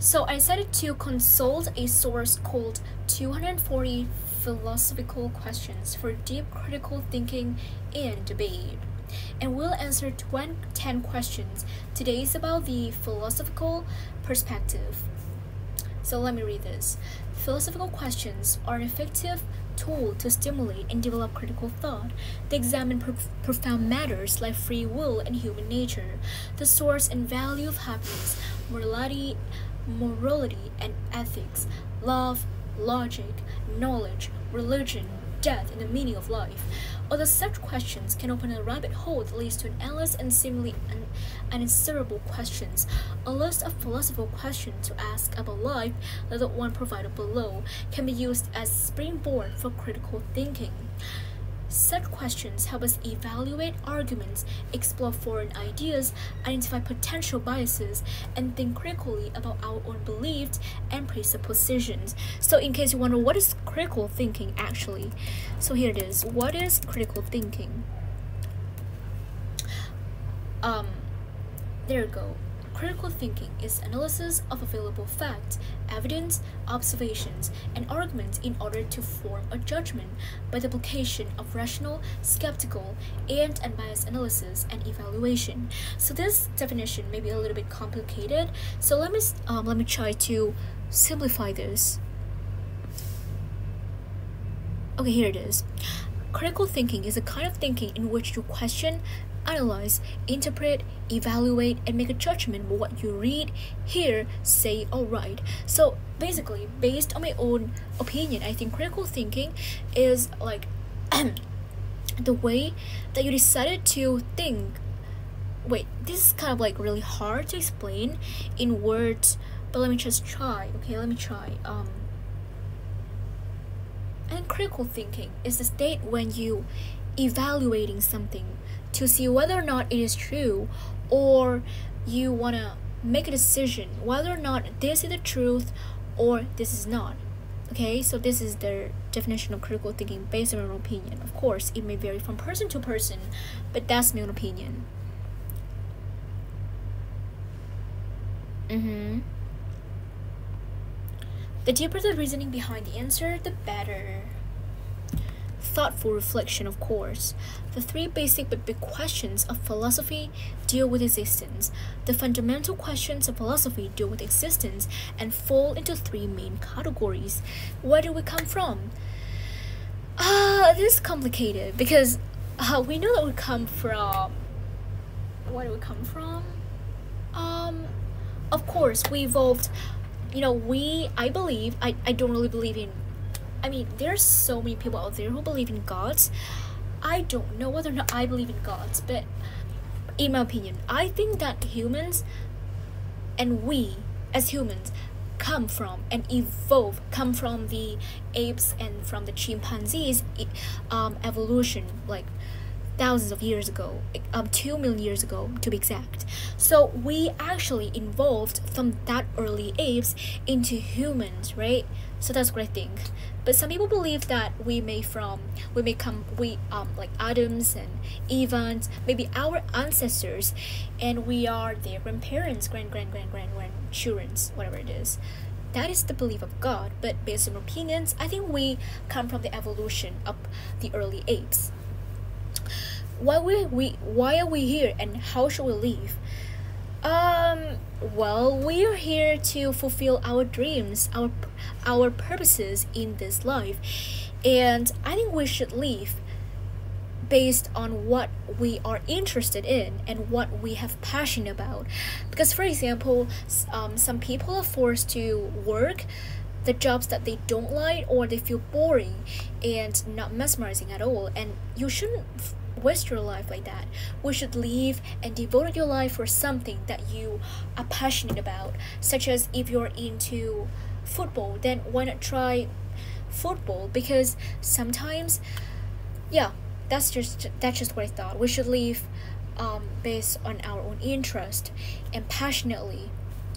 So I decided to consult a source called 240 Philosophical Questions for Deep Critical Thinking and Debate. And we'll answer 10 questions. Today is about the philosophical perspective. So let me read this. Philosophical questions are an effective tool to stimulate and develop critical thought. They examine profound matters like free will and human nature, the source and value of happiness, morality and ethics, love, logic, knowledge, religion, death, and the meaning of life. Although such questions can open a rabbit hole that leads to an endless and seemingly unanswerable questions, a list of philosophical questions to ask about life, like the one provided below, can be used as springboard for critical thinking. Such questions help us evaluate arguments, explore foreign ideas, identify potential biases, and think critically about our own beliefs and presuppositions. So in case you wonder what is critical thinking actually, so here it is. What is critical thinking? There you go. Critical thinking is analysis of available facts, evidence, observations, and arguments in order to form a judgment by the application of rational, skeptical, and unbiased analysis and evaluation. So this definition may be a little bit complicated. So let me try to simplify this. Okay, here it is. Critical thinking is a kind of thinking in which you question, analyze, interpret, evaluate, and make a judgment about what you read, hear, say, or write. So basically, based on my own opinion, I think critical thinking is like the way that you decided to think. Wait, this is kind of like really hard to explain in words, but let me just try. Okay, let me try. And critical thinking is the state when you evaluating something to see whether or not it is true, or you want to make a decision whether or not this is the truth or this is not. Okay, so this is the definition of critical thinking based on my own opinion. Of course, it may vary from person to person, but that's my own opinion. The deeper the reasoning behind the answer, the better. Thoughtful reflection, of course. The three basic but big questions of philosophy deal with existence. The fundamental questions of philosophy deal with existence and fall into three main categories. Where do we come from? This is complicated because we know that we come from. Where do we come from? Of course, we evolved. I believe, I don't really believe in, there's so many people out there who believe in gods. I don't know whether or not I believe in gods, but in my opinion, I think that humans and we as humans come from and come from the apes and from the chimpanzees evolution, like thousands of years ago, 2 million years ago to be exact. So we actually evolved from that early apes into humans, right? So that's what I think. But some people believe that we come like Adams and Evans, maybe our ancestors, and we are their grandparents, grandchildren, whatever it is. That is the belief of God. But based on opinions, I think we come from the evolution of the early apes. Why are we here and how should we live? Well, we are here to fulfill our dreams, our purposes in this life, and I think we should live based on what we are interested in and what we have passion about. Because, for example, some people are forced to work the jobs that they don't like or they feel boring and not mesmerizing at all, and you shouldn't waste your life like that. We should live and devote your life for something that you are passionate about, such as if you're into football, then why not try football? Because sometimes, that's just what I thought. We should live based on our own interest and passionately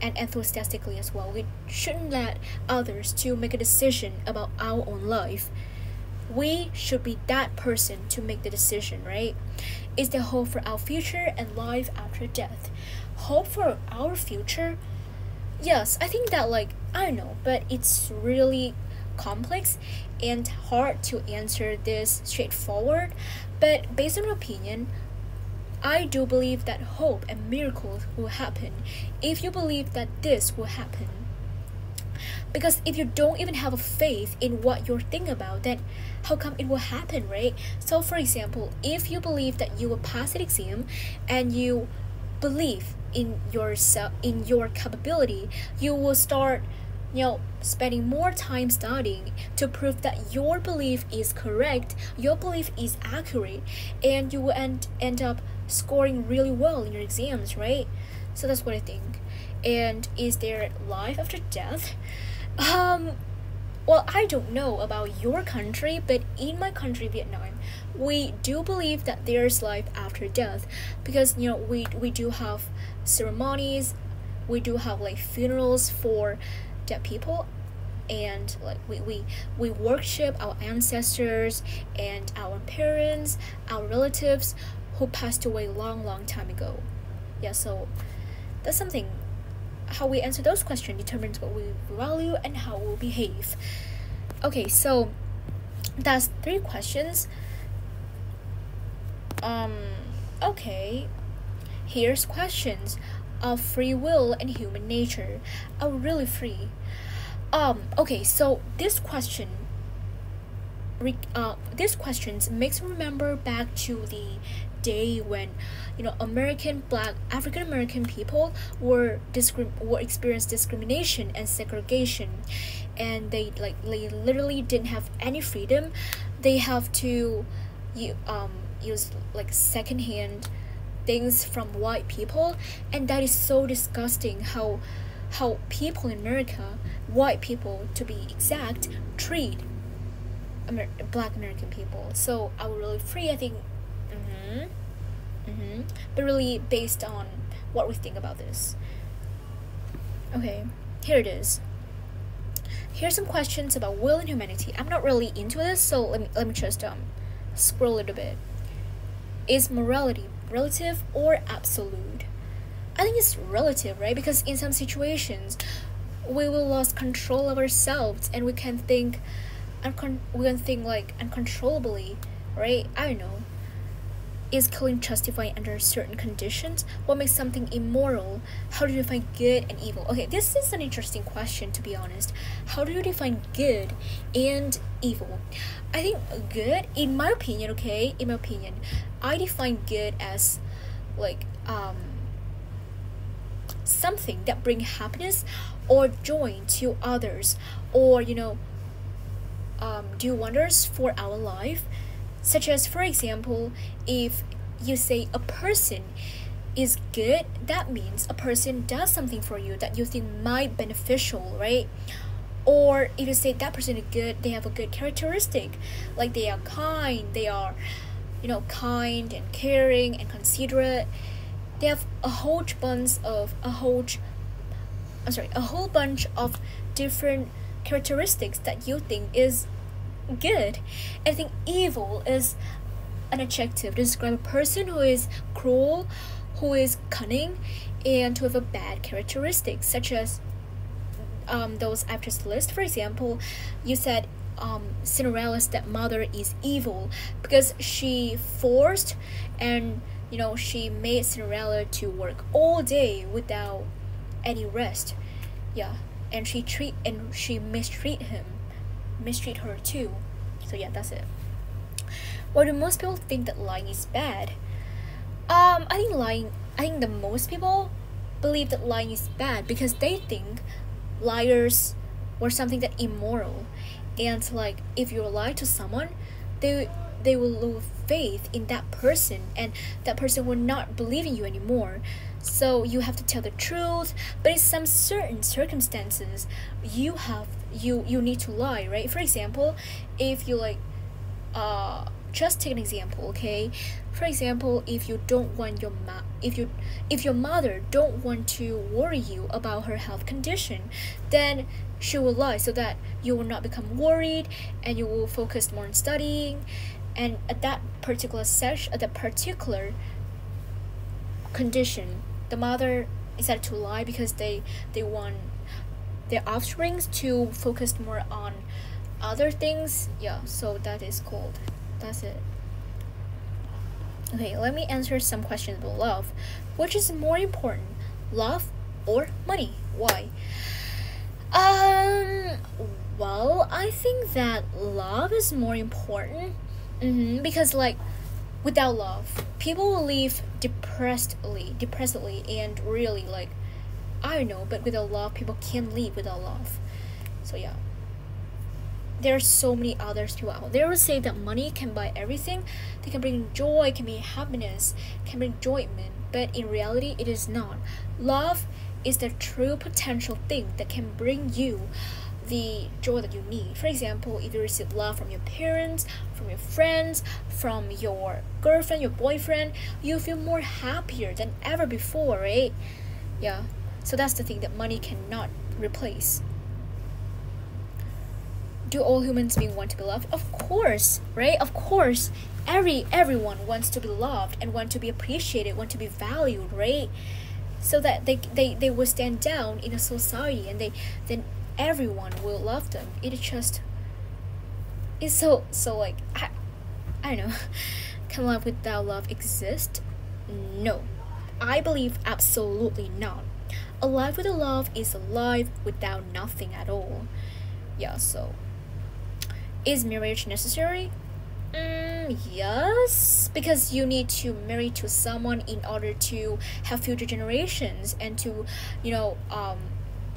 and enthusiastically as well. We shouldn't let others to make a decision about our own life. We should be that person to make the decision, right? Is there hope for our future and life after death? Hope for our future? Yes, I think that, like, I don't know, but it's really complex and hard to answer this straightforward. But based on my opinion, I do believe that hope and miracles will happen if you believe that this will happen. Because if you don't even have a faith in what you're thinking about, then how come it will happen, right? So for example, if you believe that you will pass an exam and you believe in yourself, in your capability, you will start, spending more time studying to prove that your belief is correct, your belief is accurate, and you will end up scoring really well in your exams, right? So that's what I think. And is there life after death? Um, well, I don't know about your country, but in my country, Vietnam, we do believe that there's life after death, because we do have ceremonies, we do have like funerals for dead people, and like we worship our ancestors and our parents, our relatives who passed away long time ago. Yeah, so that's something. How we answer those questions determines what we value and how we'll behave. Okay, so that's 3 questions. Okay, here's questions of free will and human nature. Are we really free? Okay, so this questions makes me remember back to the day when black African American people were experienced discrimination and segregation, and they literally didn't have any freedom. They have to use like secondhand things from white people, and that is so disgusting how people in America, white people to be exact, treat black American people. So are we really free? I think but really based on what we think about this. Okay, here it is. Here's some questions about will and humanity. I'm not really into this, so let me just scroll a little bit. Is morality relative or absolute? I think it's relative, right? Because in some situations we will lose control of ourselves and we can think like uncontrollably, right? I don't know. Is killing justified under certain conditions? What makes something immoral? How do you define good and evil? Okay, this is an interesting question, to be honest. How do you define good and evil? I think good, in my opinion, I define good as like something that bring happiness or joy to others, or do wonders for our life. Such as, for example, if you say a person is good, that means a person does something for you that you think might beneficial, right? Or if you say that person is good, they have a good characteristic, like they are kind, they are kind and caring and considerate. They have a whole bunch of different characteristics that you think is good. I think evil is an adjective to describe a person who is cruel, who is cunning, and who have a bad characteristics, such as those I've just listed. For example, you said Cinderella's stepmother is evil because she forced and she made Cinderella to work all day without any rest. Yeah, and she mistreat her too. So yeah, that's it. Why do most people think that lying is bad? I think the most people believe that lying is bad because they think liars were something that immoral, and like if you lie to someone, they will lose faith in that person, and that person will not believe in you anymore. So you have to tell the truth, but in some certain circumstances you need to lie, right? For example, if you just take an example, okay? For example, if you don't want if your mother don't want to worry you about her health condition, then she will lie so that you will not become worried and you will focus more on studying. And at that particular condition, the mother decided to lie because they want their offsprings to focus more on other things. Yeah, so that is cold. That's it. Okay, let me answer some questions about love. Which is more important, love or money? Why? Well, I think that love is more important. Because like without love, people will live depressedly, and really like I don't know. But without love, people can't live without love. So yeah, there are so many others people out there who say that money can buy everything. They can bring joy, can bring happiness, can bring enjoyment. But in reality, it is not. Love is the true potential thing that can bring you the joy that you need. For example, if you receive love from your parents, from your friends, from your girlfriend, your boyfriend, you feel more happier than ever before, right? Yeah. So that's the thing that money cannot replace. Do all humans beings want to be loved? Of course, right? Of course. Everyone wants to be loved and want to be appreciated, want to be valued, right? So that they will stand down in a society, and then everyone will love them. It just is so like I don't know. Can love without love exist? No. I believe absolutely not. A life without love is a life without nothing at all. Yeah, so is marriage necessary? Yes, because you need to marry to someone in order to have future generations and to,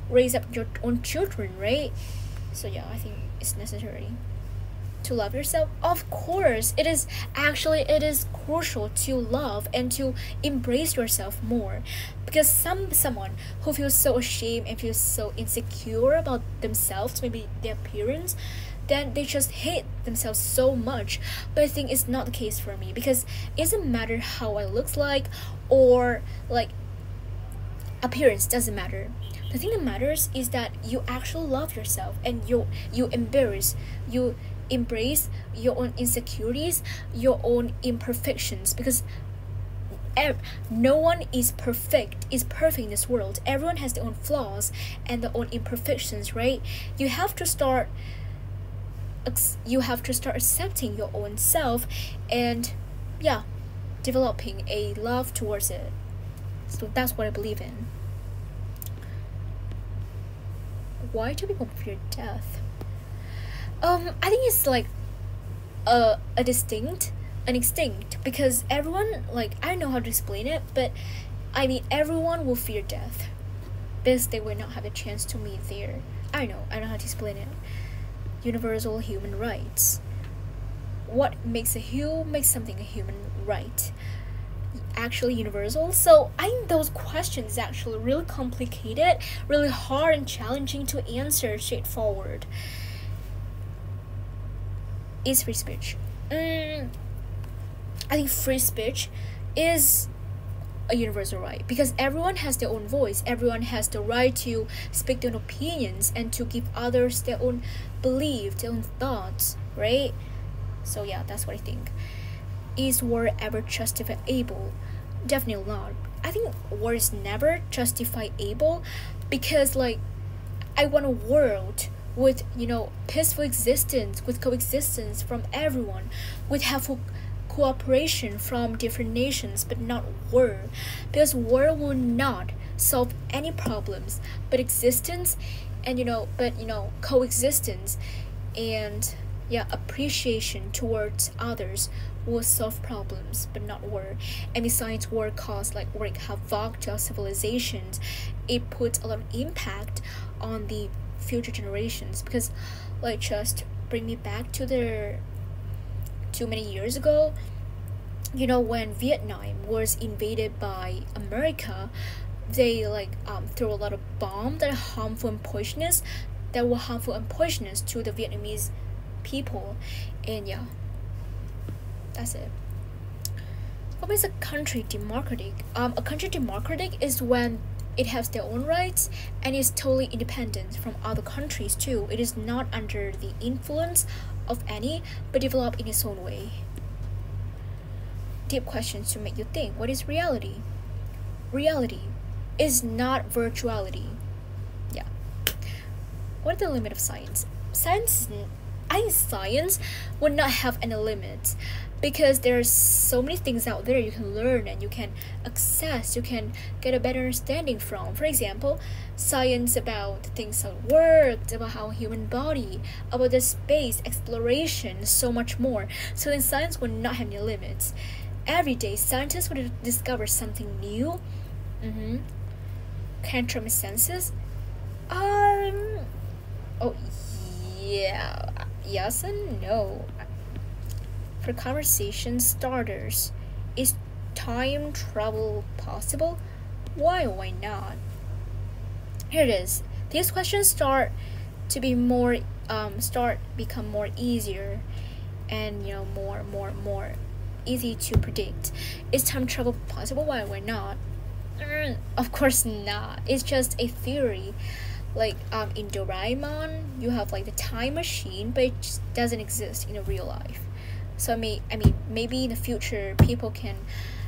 raise up your own children, right? So yeah, I think it's necessary to love yourself. Of course, it is crucial to love and to embrace yourself more, because someone who feels so ashamed and feels so insecure about themselves, maybe their appearance, then they just hate themselves so much. But I think it's not the case for me, because it doesn't matter how I look like, or like appearance doesn't matter. The thing that matters is that you actually love yourself, and you embrace your own insecurities, your own imperfections, because no one is perfect in this world. Everyone has their own flaws and their own imperfections, right? You have to start accepting your own self, and yeah, developing a love towards it. So that's what I believe in. Why do people fear death? I think it's like an instinct, because everyone, like, I don't know how to explain it, but I mean everyone will fear death because they will not have a chance to meet their, I don't know how to explain it, universal human rights. What makes something a human right actually universal? So I think those questions actually really complicated, really hard and challenging to answer straightforward. Is free speech? I think free speech is a universal right, because everyone has their own voice. Everyone has the right to speak their own opinions and to give others their own belief, their own thoughts, right? So yeah, that's what I think. Is war ever justifiable? Definitely not. I think war is never justifiable, because like I want a world with peaceful existence, with coexistence from everyone, with helpful cooperation from different nations, but not war, because war will not solve any problems, but existence and coexistence and appreciation towards others will solve problems, but not war. And besides, war causes wreak havoc to our civilizations. It puts a lot of impact on the future generations, because just bring me back to too many years ago, when Vietnam was invaded by America. They threw a lot of bombs that were harmful and poisonous to the Vietnamese people. And yeah, that's it. What makes a country democratic? A country democratic is when it has their own rights and is totally independent from other countries too. It is not under the influence of any, but developed in its own way. Deep questions to make you think. What is reality? Reality. is not virtuality. Yeah. What is the limit of science? I think science would not have any limits because there's so many things out there you can learn and you can access, you can get a better understanding from. For example, science about things that work, about how human body, about the space exploration, so much more. So then science would not have any limits. Every day scientists would discover something new. Can I try my senses? Oh yeah, yes and no. For conversation starters, is time travel possible? Why not? Here it is. These questions become more easier and more easy to predict. Is time travel possible? Why not? Of course not. It's just a theory. Like in Doraemon, you have like the time machine, but it just doesn't exist in a real life. So maybe in the future people can,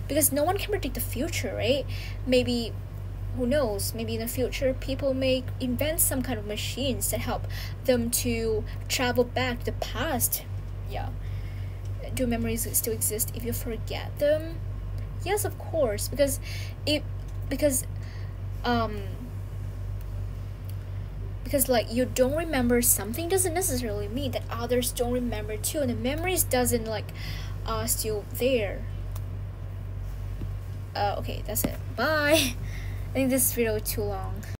because no one can predict the future, right? Maybe, who knows? Maybe in the future people may invent some kind of machines that help them to travel back to the past. Yeah. Do memories still exist if you forget them? Yes, of course, because like you don't remember something doesn't necessarily mean that others don't remember too, and the memories doesn't like still there. Okay, that's it. Bye. I think this video is too long.